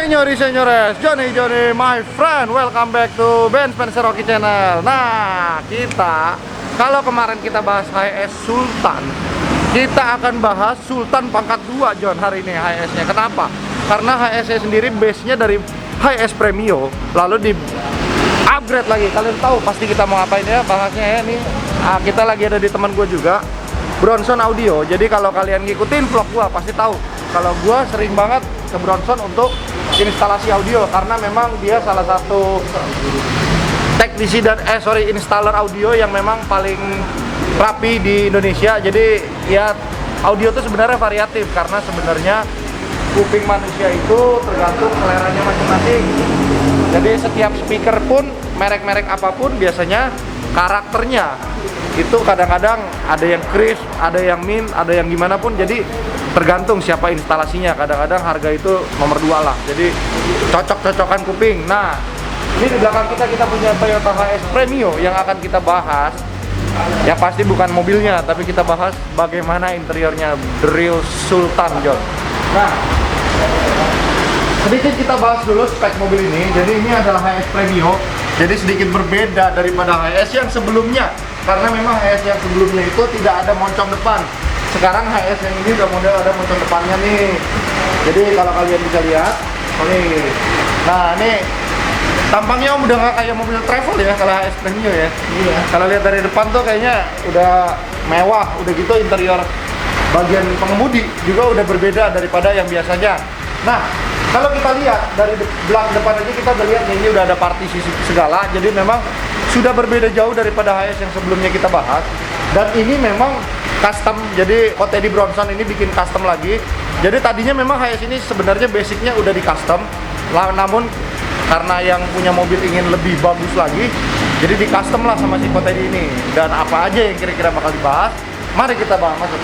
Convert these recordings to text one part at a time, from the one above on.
Senyores, Johnny, my friend, welcome back to Ben Spencer Rocky Channel. Nah, kalau kemarin kita bahas HS Sultan, kita akan bahas Sultan pangkat 2, John, hari ini HS-nya. Kenapa? Karena HS-nya sendiri base-nya dari HS Premio, lalu di upgrade lagi. Kalian tahu pasti kita mau ngapain ya bahasnya ya nih. Kita lagi ada di teman gue juga, Bronson Audio. Jadi kalau kalian ngikutin vlog gue pasti tahu kalau gue sering banget ke Bronson untuk instalasi audio, karena memang dia salah satu teknisi dan installer audio yang memang paling rapi di Indonesia. Jadi ya audio itu sebenarnya variatif, karena sebenarnya kuping manusia itu tergantung seleranya masing-masing. Jadi setiap speaker pun merek-merek apapun biasanya karakternya itu kadang-kadang ada yang crisp, ada yang min, ada yang gimana pun. Jadi tergantung siapa instalasinya. Kadang-kadang harga itu nomor 2 lah. Jadi cocok-cocokan kuping. Nah, ini di belakang kita punya Toyota HS Premio yang akan kita bahas. Ya pasti bukan mobilnya, tapi kita bahas bagaimana interiornya, the real Sultan, John. Nah, sedikit kita bahas dulu spek mobil ini. Jadi ini adalah HS Premio. Jadi sedikit berbeda daripada HS yang sebelumnya, karena memang HS yang sebelumnya itu tidak ada moncong depan. Sekarang HS yang ini udah model ada moncong depannya nih. Jadi kalau kalian bisa lihat, nih. Nah, ini tampangnya udah nggak kayak mobil travel ya kalau HS Premio ya. Iya. Kalau lihat dari depan tuh kayaknya udah mewah, udah gitu interior bagian pengemudi juga udah berbeda daripada yang biasanya. Nah, kalau kita lihat dari belakang depan aja kita udah lihat ini udah ada partisi segala. Jadi memang sudah berbeda jauh daripada HS yang sebelumnya kita bahas. Dan ini memang custom, jadi Teddy Bronson ini bikin custom lagi. Jadi tadinya memang HS ini sebenarnya basicnya udah di custom, namun karena yang punya mobil ingin lebih bagus lagi, jadi di custom lah sama si Teddy ini. Dan apa aja yang kira-kira bakal dibahas, mari kita bahas. Masuk.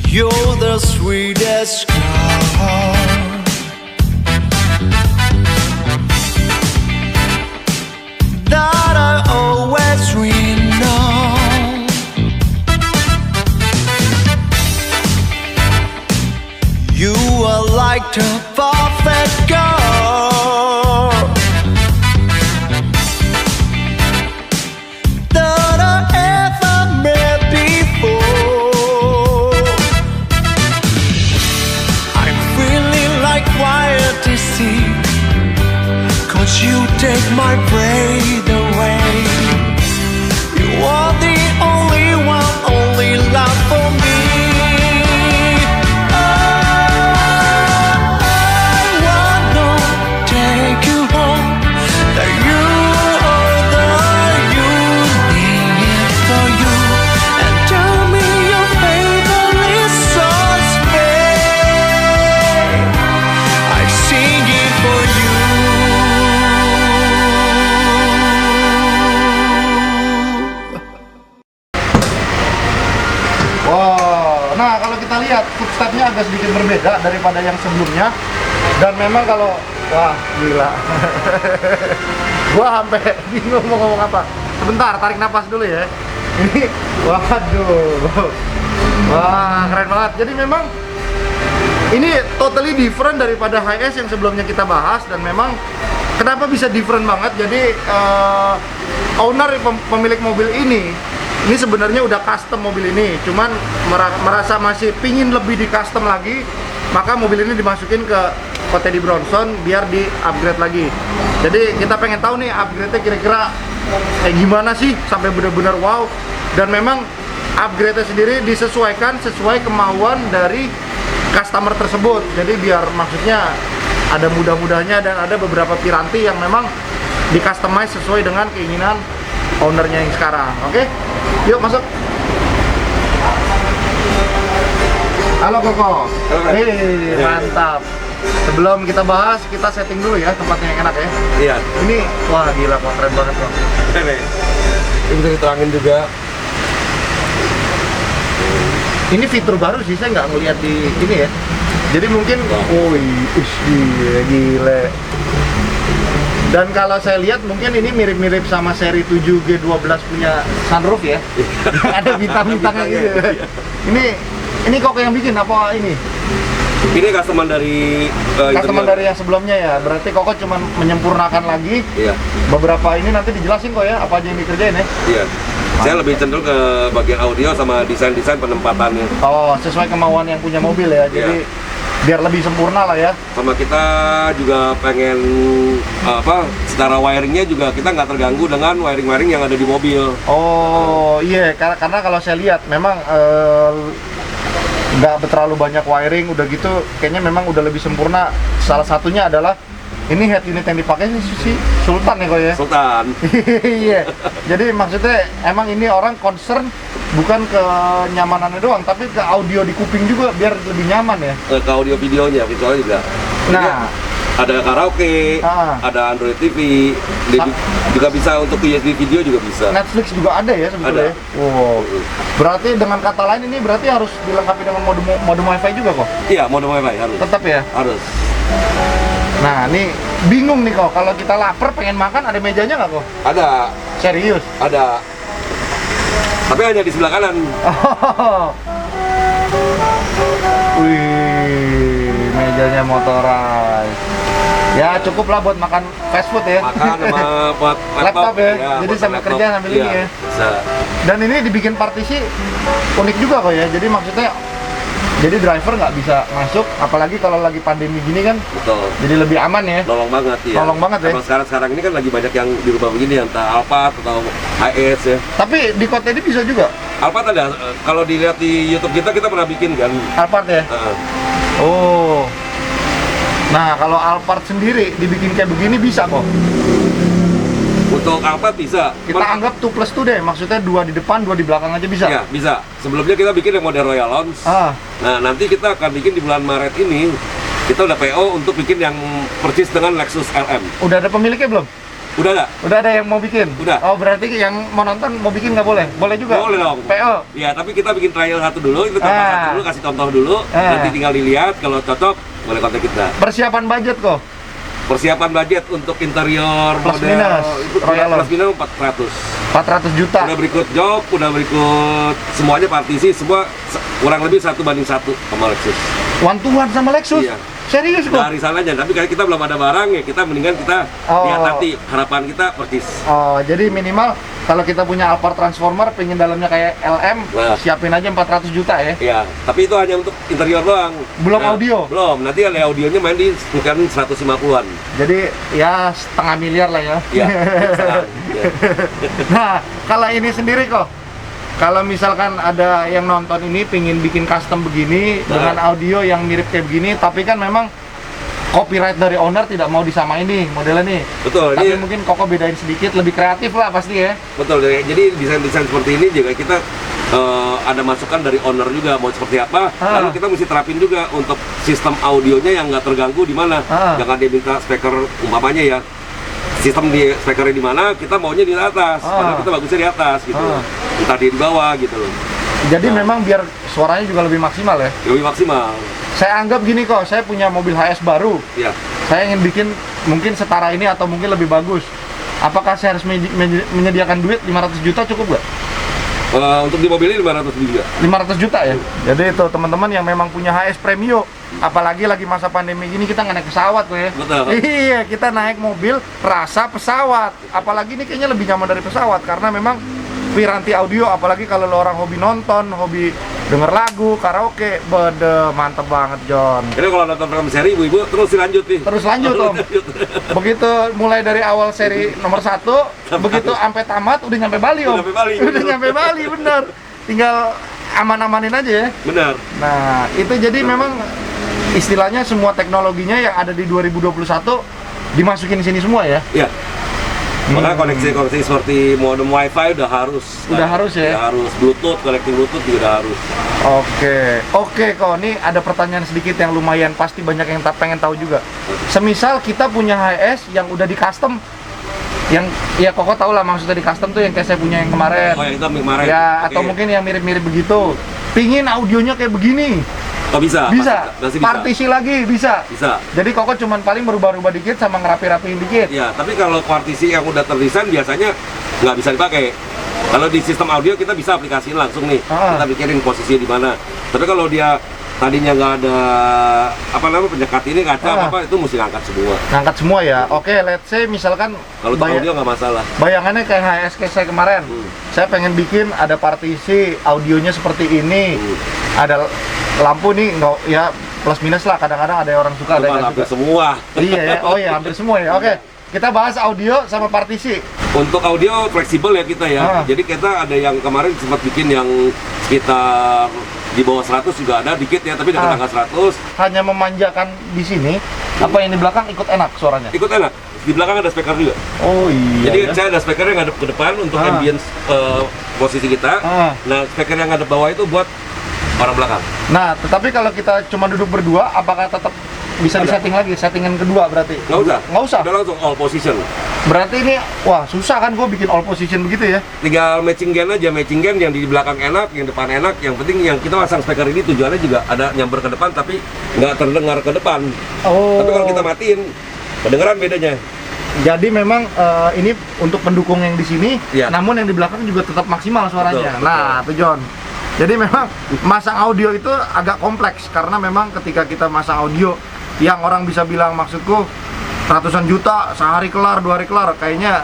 You're the sweetest girl that I always dreamed of. You are like the perfect girl that I ever met before. To see, 'cause you take my breath away. You are the only one, only love for me. I wanna take you home, that you are the unique for you, and tell me your favorite songs, babe. Singing for you. Wow, nah kalau kita lihat footstepnya agak sedikit berbeda daripada yang sebelumnya. Dan memang kalau, wah gila. Gua sampai bingung mau ngomong apa. Sebentar, tarik napas dulu ya. Ini, waduh. Wah, keren banget. Jadi memang ini totally different daripada HS yang sebelumnya kita bahas. Dan memang kenapa bisa different banget? Jadi owner pemilik mobil ini sebenarnya udah custom mobil ini, cuman merasa masih pingin lebih di custom lagi, maka mobil ini dimasukin ke Teddy Bronson biar di upgrade lagi. Jadi kita pengen tahu nih upgrade-nya kira-kira kayak gimana sih sampai benar-benar wow. Dan memang upgrade-nya sendiri disesuaikan sesuai kemauan dari customer tersebut. Jadi biar maksudnya ada mudah-mudahnya dan ada beberapa piranti yang memang di customize sesuai dengan keinginan ownernya yang sekarang. Oke? Yuk masuk. Halo Koko. Halo, mantap. Sebelum kita bahas, kita setting dulu ya tempatnya yang enak ya. Iya. Ini, wah gila kok, keren banget kok. Ini bisa diterangin juga. Ini fitur baru sih, saya nggak ngeliat di ini ya. Jadi mungkin, gila. Dan kalau saya lihat mungkin ini mirip-mirip sama seri 7G12 punya sunroof ya. Ada bintang-bintangnya gitu. Ini kok yang bikin apa ini? Ini customer dari Customer dari yang sebelumnya ya. Berarti Koko cuma menyempurnakan lagi. Iya. Beberapa ini nanti dijelasin kok ya apa aja yang dikerjain ya. Iya. Saya lebih cenderung ke bagian audio sama desain-desain penempatannya. Oh, sesuai kemauan yang punya mobil ya. Jadi biar lebih sempurna lah ya. Sama kita juga pengen secara wiringnya juga kita nggak terganggu dengan wiring-wiring yang ada di mobil. Oh iya, karena kalau saya lihat memang nggak terlalu banyak wiring, udah gitu kayaknya memang udah lebih sempurna. Salah satunya adalah ini head unit yang dipakai si Sultan ya kok ya. Sultan. Iya. Jadi maksudnya emang ini orang concern bukan ke nyamanannya doang, tapi ke audio di kuping juga biar lebih nyaman ya. Ke audio videonya, visualnya juga. Nah, ada karaoke, ada Android TV, juga bisa untuk USB video juga bisa. Netflix juga ada ya sebetulnya. Ada. Wow. Berarti dengan kata lain ini berarti harus dilengkapi dengan mode WiFi juga kok? Iya, mode WiFi harus. Tetap ya? Harus. Nah, ini bingung nih kok, kalau kita lapar pengen makan ada mejanya nggak kok? Ada. Serius? Ada. Tapi hanya di sebelah kanan. Oh. Wih, mejanya Motorized. Ya cukup lah buat makan fast food ya. Makan sama buat laptop ya. Jadi buat sambil laptop. kerja sambil ini ya. Bisa. Dan ini dibikin partisi unik juga kok ya. Jadi maksudnya jadi driver nggak bisa masuk, apalagi kalau lagi pandemi gini kan. Betul. Jadi lebih aman ya. Nolong banget ya. Nolong banget ya. Kalau sekarang ini kan lagi banyak yang dirubah begini, entah Alphard atau HS ya. Tapi di kota ini bisa juga. Alphard ada. Kalau dilihat di YouTube kita pernah bikin kan. Alphard ya. Oh. Nah, kalau Alphard sendiri dibikin kayak begini bisa kok. Untuk Alphard bisa. Kita anggap 2+2 deh, maksudnya 2 di depan, 2 di belakang aja bisa? Iya, bisa. Sebelumnya kita bikin yang model Royal Lounge. Nah, nanti kita akan bikin di bulan Maret ini, kita udah PO untuk bikin yang persis dengan Lexus LM. Udah ada pemiliknya belum? Udah ada? Udah ada yang mau bikin? Udah. Oh, berarti yang mau nonton mau bikin nggak boleh? Boleh juga? Boleh dong. PO? Iya, tapi kita bikin trial satu dulu, kita coba satu dulu, kasih contoh dulu, nanti tinggal dilihat, kalau cocok, boleh kontak kita. Persiapan budget kok? Persiapan budget untuk interior plus model minus, Royal plus minus 400. 400 juta? Udah berikut jok, udah berikut semuanya partisi, semua kurang lebih 1:1 sama Lexus. One to one sama Lexus? Iya. Serius kok? Dari sananya, tapi karena kita belum ada barang ya, kita mendingan kita lihat nanti, harapan kita persis. Oh, jadi minimal kalau kita punya Alphard Transformer, pengen dalamnya kayak LM, siapin aja 400 juta ya? Iya, tapi itu hanya untuk interior doang. Belum audio? Belum, nanti ada audionya main di bukan 150-an. Jadi ya setengah miliar lah ya? Iya, setengah. Nah, kalau ini sendiri kok, kalau misalkan ada yang nonton ini pengen bikin custom begini dengan audio yang mirip kayak begini, tapi kan memang copyright dari owner tidak mau disamain nih modelnya nih. Betul. Tapi mungkin Koko bedain sedikit, lebih kreatif lah pasti ya. Betul. Jadi desain-desain seperti ini juga kita ada masukan dari owner juga mau seperti apa. Lalu kita mesti terapin juga untuk sistem audionya yang nggak terganggu di mana. Jangan dia minta speaker umpamanya ya. Sistem di speakernya di mana, kita maunya di atas. Padahal kita bagusnya di atas gitu. Entah di bawah gitu loh. Jadi memang biar suaranya juga lebih maksimal ya? Lebih maksimal. Saya anggap gini kok, saya punya mobil HS baru. Iya. Saya ingin bikin mungkin setara ini atau mungkin lebih bagus. Apakah saya harus menyediakan duit 500 juta cukup nggak? Untuk di mobil ini 500 juga. 500 juta ya? Jadi itu teman-teman yang memang punya HS Premio, apalagi lagi masa pandemi gini kita nggak naik pesawat kok ya. Betul. Iya, kita naik mobil rasa pesawat. Apalagi ini kayaknya lebih nyaman dari pesawat karena memang piranti audio, apalagi kalau lo orang hobi nonton, hobi denger lagu, karaoke, bede, mantep banget John. Jadi kalau nonton film seri ibu-ibu terus lanjut nih. Terus lanjut Om. Begitu mulai dari awal seri nomor 1, begitu sampai tamat udah nyampe Bali Om. Udah nyampe Bali bener. Tinggal aman-amanin aja ya. Benar. Nah itu jadi memang istilahnya semua teknologinya yang ada di 2021 dimasukin sini semua ya. Iya. Maka koneksi-koneksi seperti modem WiFi udah harus. Udah harus ya? Udah harus, Bluetooth, connecting Bluetooth juga udah harus. Oke kok, ini ada pertanyaan sedikit yang lumayan pasti banyak yang pengen tahu juga. Semisal kita punya HS yang udah di custom, yang ya Koko tau lah maksudnya di custom tuh yang kayak saya punya yang kemarin. Oh, yang itu kemarin. Ya, Oke. atau mungkin yang mirip-mirip begitu. Pingin audionya kayak begini. Oh, bisa. Bisa. Masih bisa. Partisi lagi bisa. Bisa. Jadi Koko cuman paling merubah-rubah dikit sama ngerapi-rapiin dikit. Ya, tapi kalau partisi yang udah terdesain biasanya nggak bisa dipakai. Kalau di sistem audio kita bisa aplikasiin langsung nih, kita pikirin posisinya di mana. Tapi kalau dia tadinya nggak ada penyekat ini kaca itu mesti ngangkat semua. Ngangkat semua ya. Oke, let's say misalkan Kalau audio nggak masalah. bayangannya kayak HS kayak saya kemarin. Saya pengen bikin ada partisi audionya seperti ini. Ada lampu nih, nggak ya plus minus lah. Kadang-kadang ada orang suka, ada yang nggak Hampir suka. semua. Iya ya. Oh ya, hampir semua ya. Oke. Kita bahas audio sama partisi. Untuk audio fleksibel ya kita ya. Jadi kita ada yang kemarin sempat bikin yang sekitar di bawah 100 juga ada dikit ya, tapi dekat angka 100. Hanya memanjakan di sini, apa yang di belakang ikut enak suaranya? Ikut enak. Di belakang ada speaker juga. Oh iya. Jadi ya. saya ada speaker yang ngadep ke depan untuk ambience posisi kita. Nah, speaker yang ngadep bawah itu buat orang belakang. Nah, tetapi kalau kita cuma duduk berdua, apakah tetap bisa disetting lagi? Settingan kedua berarti? Nggak usah. Nggak usah? Udah langsung all position. Berarti ini, wah susah kan gue bikin all position begitu ya? Tinggal matching gain aja, matching gain yang di belakang enak, yang depan enak. Yang penting yang kita pasang speaker ini tujuannya juga ada nyamber ke depan tapi nggak terdengar ke depan. Oh. Tapi kalau kita matiin, kedengeran bedanya. Jadi memang ini untuk pendukung yang di sini, Iya. namun yang di belakang juga tetap maksimal suaranya. Betul, Nah, itu John. Jadi memang masang audio itu agak kompleks karena memang ketika kita masang audio yang orang bisa bilang maksudku ratusan juta sehari kelar, 2 hari kelar, kayaknya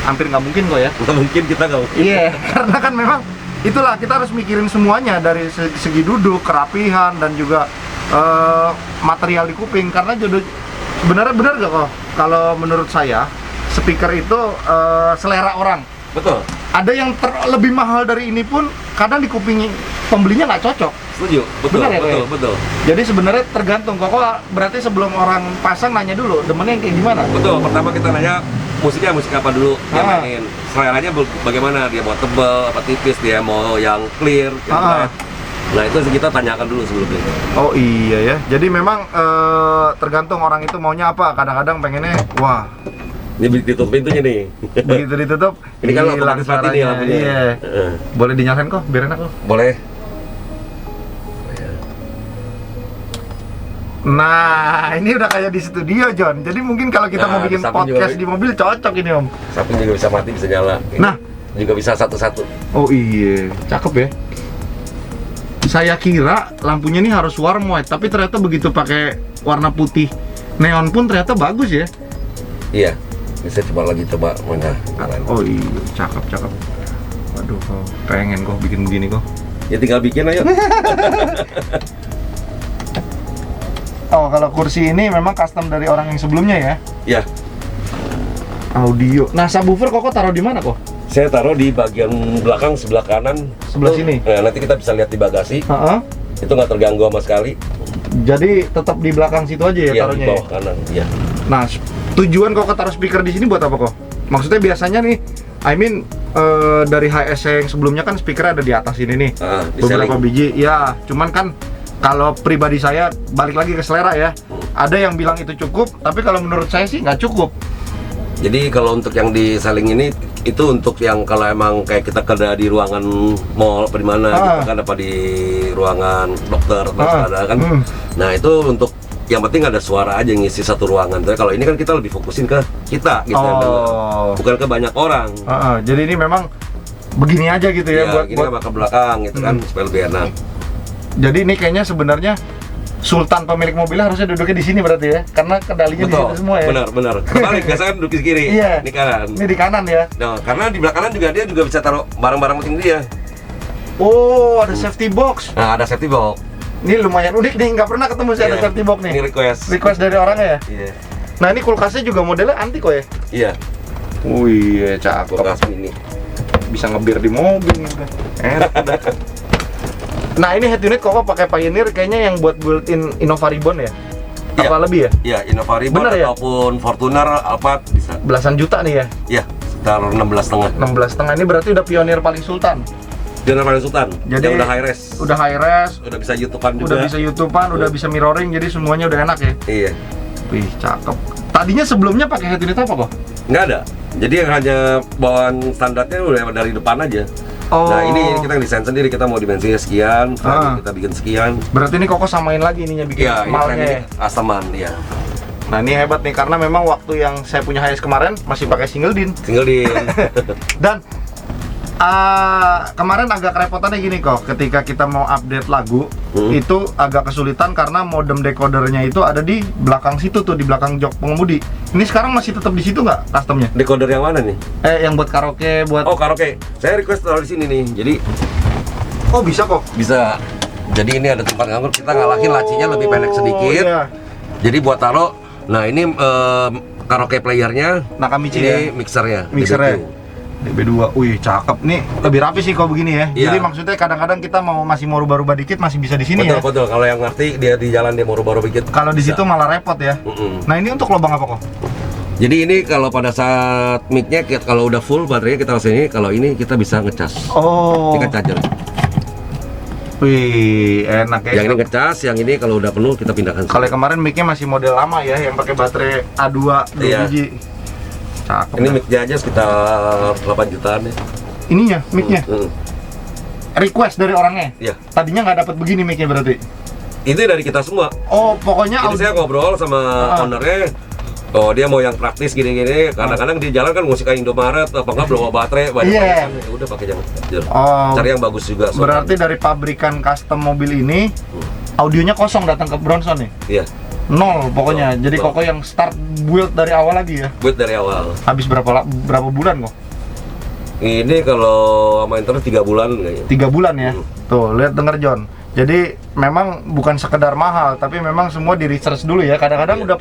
hampir nggak mungkin kok ya. Nggak mungkin kita nggak mungkin. Iya, karena kan memang itulah kita harus mikirin semuanya dari segi duduk, kerapihan dan juga material di kuping. Karena sebenarnya benar gak kok? Kalau menurut saya speaker itu selera orang. Betul. Ada yang lebih mahal dari ini pun kadang di kuping pembelinya nggak cocok. Setuju. Betul. Benar ya, betul. Koy? Betul. Jadi sebenarnya tergantung. Kok berarti sebelum orang pasang nanya dulu demennya yang kayak gimana? Betul. Pertama kita nanya musiknya musik apa dulu dia mainin. Seleranya bagaimana? Dia mau tebal, apa tipis, dia mau yang clear, yang bright. Nah itu kita tanyakan dulu sebelumnya. Oh iya ya. Jadi memang tergantung orang itu maunya apa. Kadang-kadang pengennya wah. Ini ditutup pintunya nih. Begitu ditutup, Ini kan hilang otomatis mati nih suaranya. lampunya. Iya. Boleh dinyalakan kok, biar enak kok. Boleh. Nah, ini udah kayak di studio, John. Jadi mungkin kalau kita Nah, mau bikin samping podcast juga. di mobil cocok ini, Om. Samping juga bisa mati, bisa nyala. Ini Nah. juga bisa satu-satu. Oh iya, cakep ya. Saya kira lampunya ini harus warm white, tapi ternyata begitu pakai warna putih neon pun ternyata bagus ya. Iya. Bisa coba mana? Oh iya, cakep. Waduh, kok pengen kok bikin begini kok. Ya tinggal bikin aja. Oh, kalau kursi ini memang custom dari orang yang sebelumnya ya. Ya. Audio. Nah, subwoofer kok taruh di mana kok? Saya taruh di bagian belakang sebelah kanan. Sebelah sini? Nah, nanti kita bisa lihat di bagasi. Itu nggak terganggu sama sekali. Jadi tetap di belakang situ aja ya Iya, taruhnya. di bawah kanan. Iya. Nah, tujuan kok taruh speaker di sini buat apa kok? Maksudnya biasanya nih, dari HS yang sebelumnya kan speaker ada di atas ini nih. Di Beberapa selling. biji. Ya, cuman kan kalau pribadi saya balik lagi ke selera ya. Ada yang bilang itu cukup, tapi kalau menurut saya sih nggak cukup. Jadi kalau untuk yang di selling ini itu untuk yang kalau emang kayak kita kerja di ruangan mall apa di mana gitu kan, apa di ruangan dokter ada kan. Nah, itu untuk yang penting ada suara aja yang ngisi satu ruangan. Tapi kalau ini kan kita lebih fokusin ke kita gitu ya, bukan ke banyak orang. Jadi ini memang begini aja gitu ya, buat gini ke belakang gitu kan supaya lebih enak. Jadi ini kayaknya sebenarnya Sultan pemilik mobilnya harusnya duduknya di sini berarti ya, karena kendalinya di situ semua ya. Benar. Kebalik biasanya kan duduk di kiri. Iya. Di kanan. Ini di kanan ya. Nah, karena di belakang juga dia juga bisa taruh barang-barang penting dia. Oh, ada safety box. Nah, ada safety box. Ini lumayan unik nih, nggak pernah ketemu sih ada safety box nih. Ini request Dari orangnya ya. Iya. Nah, ini kulkasnya juga modelnya antik kok ya. Iya. Wih, cakep. Kulkas mini. Bisa ngebir di mobil nih udah. Enak udah. Nah, ini head unit kok pakai Pioneer kayaknya yang buat built-in Innova Ribbon ya? Iya. Apa lebih ya? Iya, Innova Ribbon Bener ya? ataupun Fortuner Alphard bisa. Belasan juta nih ya? Iya, sekitar 16,5. 16,5 ini berarti udah Pioneer paling sultan. General Sultan. Jadi yang udah high res. Udah high res, Udah bisa YouTubean juga. udah bisa YouTubean, udah bisa mirroring, jadi semuanya udah enak ya. Iya. Wih, cakep. Tadinya sebelumnya pakai head unit apa kok? Nggak ada. Jadi yang hanya bawaan standarnya udah dari depan aja. Oh. Nah ini kita desain sendiri, kita mau dimensinya sekian, kita bikin sekian. Berarti ini Koko samain lagi ininya bikin Iya, ini malnya ya? customan ya. Nah ini hebat nih, karena memang waktu yang saya punya HS kemarin masih pakai single din. Single din. Dan kemarin agak kerepotannya gini kok, ketika kita mau update lagu itu agak kesulitan karena modem decodernya itu ada di belakang situ tuh, di belakang jok pengemudi. Ini sekarang masih tetap di situ nggak customnya? Decoder yang mana nih? Yang buat karaoke, buat... Oh karaoke, saya request taruh di sini nih. Jadi Oh bisa kok? bisa. Jadi ini ada tempat nganggur, kita ngalahin lacinya lebih pendek sedikit. Iya. Jadi buat taruh. Nah ini karaoke playernya. Nakamichi Ini ya? mixernya. Mixernya. DB2. DB2, wih cakep nih, lebih rapi sih kalau begini ya. Iya. Jadi maksudnya kadang-kadang kita masih mau rubah-rubah dikit masih bisa di sini Betul, ya. betul. Kalau yang ngerti dia di jalan dia mau rubah-rubah dikit. Kalau di situ malah repot ya. Nah ini untuk lubang apa kok? Jadi ini kalau pada saat mic-nya kalau udah full baterainya kita langsung ini, kalau ini kita bisa ngecas. Oh. Ini kan charger. Wih, enak ya. Yang ini ngecas, yang ini kalau udah penuh kita pindahkan. Kalau kemarin mic-nya masih model lama ya, yang pakai baterai A2 2 Iya. biji. Cakep. Ini dah. mic-nya aja sekitar 8 jutaan ya. Ininya, mic-nya. Request dari orangnya. Iya. Tadinya nggak dapat begini mic-nya berarti. Itu dari kita semua. Oh, pokoknya Jadi saya ngobrol sama ownernya. Oh dia mau yang praktis gini-gini. Kadang-kadang di jalan kan musik kayak Indomaret apa enggak bawa baterai banyak. Iya. Ya udah pakai yang charger. Oh, Cari yang bagus juga. berarti dari pabrikan custom mobil ini audionya kosong datang ke Bronson nih. Iya. Nol pokoknya. Jadi Nol. Koko yang start build dari awal lagi ya. Buat dari awal. Habis berapa bulan kok? Ini kalau sama internet 3 bulan kayaknya. 3 bulan ya. Tuh, lihat denger John. Jadi memang bukan sekedar mahal, tapi memang semua di research dulu ya. Kadang-kadang Iya. udah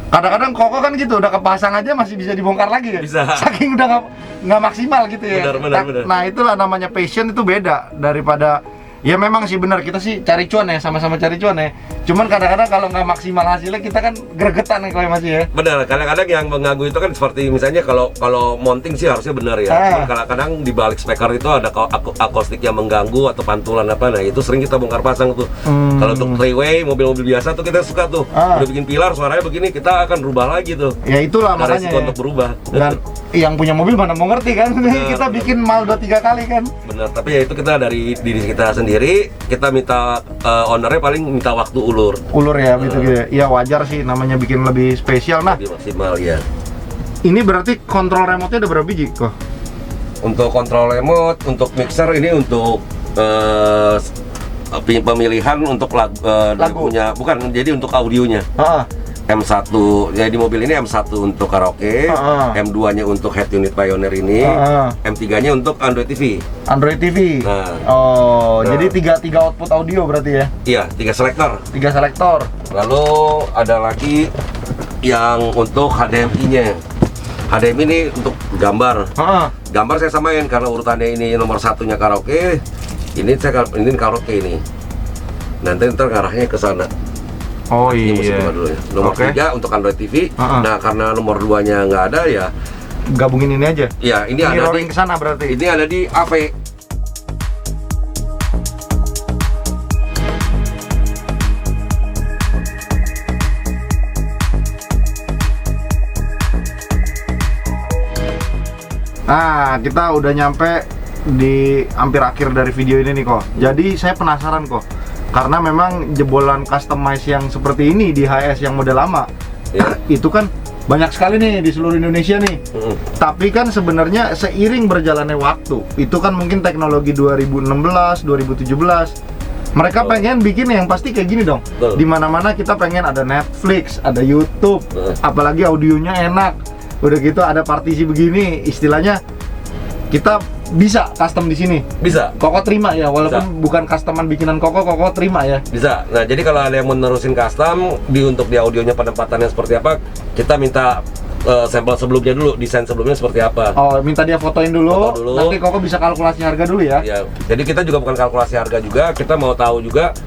kadang-kadang Koko kan gitu, udah kepasang aja masih bisa dibongkar lagi ya. Bisa. Saking udah nggak maksimal gitu ya. Benar. Nah, itulah namanya passion, itu beda daripada ya memang sih benar, kita sih cari cuan ya, sama-sama cari cuan ya. Cuman kadang-kadang kalau nggak maksimal hasilnya kita kan gregetan nih kalau masih ya. Benar, kadang-kadang yang mengganggu itu kan seperti misalnya kalau mounting sih harusnya benar ya. Cuman kadang-kadang di balik speaker itu ada akustik yang mengganggu atau pantulan apa, nah itu sering kita bongkar pasang tuh. Kalau untuk three-way mobil-mobil biasa tuh kita suka tuh. Udah bikin pilar suaranya begini, kita akan rubah lagi tuh. Ya itulah Ada makanya. resiko Ya. untuk berubah. Dan yang punya mobil mana mau ngerti kan? Kita bikin mal 2-3 kali kan. Benar, tapi ya itu kita dari diri kita sendiri, kita minta ownernya paling minta waktu ulur. Ulur ya gitu ya. Ya wajar sih, namanya bikin lebih spesial. Nah, Lebih maksimal ya. ini berarti kontrol remote-nya ada berapa biji kok? Untuk kontrol remote, untuk mixer ini untuk pemilihan untuk lagunya, bukan, jadi untuk audionya. M1, ya di mobil ini M1 untuk karaoke, M2-nya untuk head unit Pioneer ini, M3-nya untuk Android TV. Android TV. Nah. Jadi tiga output audio berarti ya? Iya, 3 selektor. 3 selektor. Lalu ada lagi yang untuk HDMI-nya. HDMI ini untuk gambar. Gambar saya samain karena urutannya ini nomor 1-nya karaoke. Ini karaoke ini. Nanti ntar ngarahnya ke sana. Oh Ini musik iya. dulu ya. Nomor 3 untuk Android TV. Nah, karena nomor 2-nya nggak ada ya. Gabungin ini aja. Ya, ini ada di ke sana berarti. ini ada di AV. Nah, kita udah nyampe di hampir akhir dari video ini nih kok. Jadi saya penasaran kok, karena memang jebolan customize yang seperti ini di HS yang model lama, Ya. itu kan banyak sekali nih di seluruh Indonesia nih. Tapi kan sebenarnya seiring berjalannya waktu, itu kan mungkin teknologi 2016, 2017, mereka pengen bikin yang pasti kayak gini dong. Betul. Di mana-mana kita pengen ada Netflix, ada YouTube, apalagi audionya enak. Udah gitu ada partisi begini, istilahnya kita bisa custom di sini. Bisa. Koko terima ya, walaupun bukan customan bikinan Koko terima ya. Bisa. Nah, jadi kalau ada yang menerusin custom untuk di audionya penempatannya seperti apa, kita minta sampel sebelumnya dulu, desain sebelumnya seperti apa. Oh, minta dia fotoin dulu. Foto dulu. Nanti Koko bisa kalkulasi harga dulu ya. Ya, jadi kita juga bukan kalkulasi harga juga, kita mau tahu juga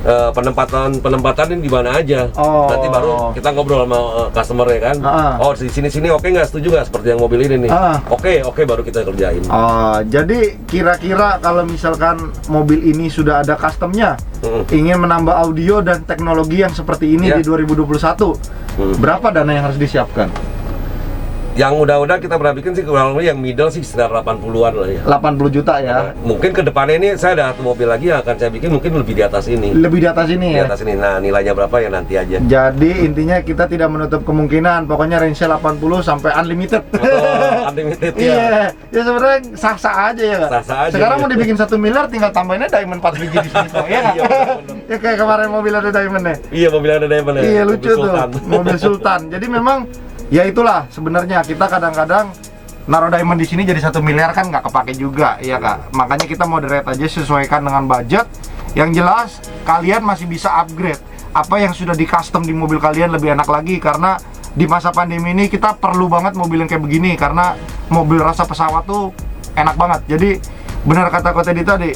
penempatan ini di mana aja. Oh. Nanti baru kita ngobrol sama customer ya kan. Oh di sini oke nggak, setuju nggak seperti yang mobil ini nih. Oke baru kita kerjain. Oh, jadi kira-kira kalau misalkan mobil ini sudah ada customnya, ingin menambah audio dan teknologi yang seperti ini di 2021, berapa dana yang harus disiapkan? Yang udah kita pernah bikin sih kurang lebih yang middle sih sekitar 80-an lah ya. 80 juta ya. Mungkin ke depannya ini saya ada satu mobil lagi yang akan saya bikin mungkin lebih di atas ini. Lebih di atas ini ya. Di atas ini. Nah, nilainya berapa ya nanti aja. Jadi intinya kita tidak menutup kemungkinan, pokoknya range 80 sampai unlimited. Betul, unlimited ya. Iya. Ya sebenarnya sah-sah aja ya, Kak. Sah-sah aja. Sekarang ya. mau dibikin 1 miliar tinggal tambahinnya diamond 4 biji di sini kok, ya nggak? Ya kayak kemarin mobil ada diamondnya. Iya, mobil ada diamond ya. Iya, lucu tuh. Sultan. Mobil Sultan. Jadi memang ya itulah sebenarnya kita kadang-kadang naruh diamond di sini jadi 1 miliar kan nggak kepake juga, ya Kak. Makanya kita moderate aja, sesuaikan dengan budget. Yang jelas kalian masih bisa upgrade apa yang sudah di custom di mobil kalian lebih enak lagi, karena di masa pandemi ini kita perlu banget mobil yang kayak begini, karena mobil rasa pesawat tuh enak banget. Jadi benar kata Ko Teddy tadi,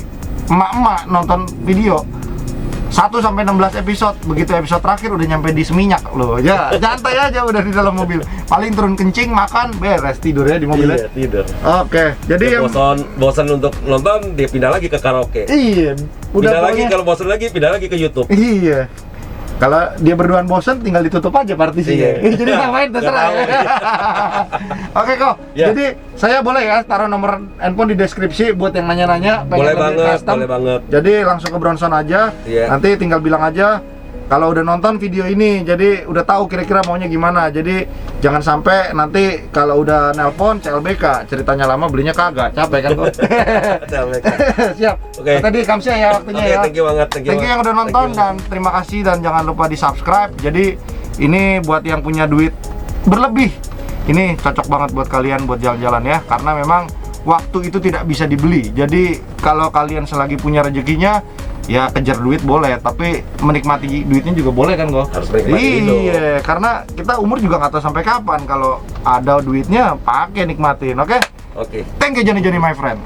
emak-emak nonton video 1 sampai 16 episode, begitu episode terakhir udah nyampe di Seminyak loh. Ya, santai aja udah di dalam mobil. Paling turun kencing, makan, beres, tidur ya di mobilnya. Iya, tidur. Oke, jadi yang bosan untuk nonton, dia pindah lagi ke karaoke. iya, Pindah lagi, kalau bosan lagi pindah lagi ke YouTube. Iya. Kalau dia berduaan bosan, tinggal ditutup aja partisinya. Iya. Jadi ngapain terserah ya. Oke kok. Ya. Jadi saya boleh ya taruh nomor handphone di deskripsi buat yang nanya-nanya. pengen Boleh lebih banget, custom. boleh banget. Jadi langsung ke Bronson aja. Iya. Nanti tinggal bilang aja kalau udah nonton video ini, jadi udah tahu kira-kira maunya gimana. Jadi jangan sampai nanti kalau udah nelpon CLBK ceritanya lama belinya kagak, capek kan kok. Siap. Oke. Tadi kamsia ya waktunya ya. Thank you banget. Thank you Yang udah nonton dan terima kasih, dan jangan lupa di subscribe. Jadi ini buat yang punya duit berlebih, ini cocok banget buat kalian buat jalan-jalan ya, karena memang waktu itu tidak bisa dibeli. Jadi kalau kalian selagi punya rezekinya ya kejar duit boleh, tapi menikmati duitnya juga boleh kan kok. Harus menikmati hidup. Iya, karena kita umur juga nggak tahu sampai kapan. Kalau ada duitnya pakai nikmatin, oke? Oke. Thank you Johnny my friend.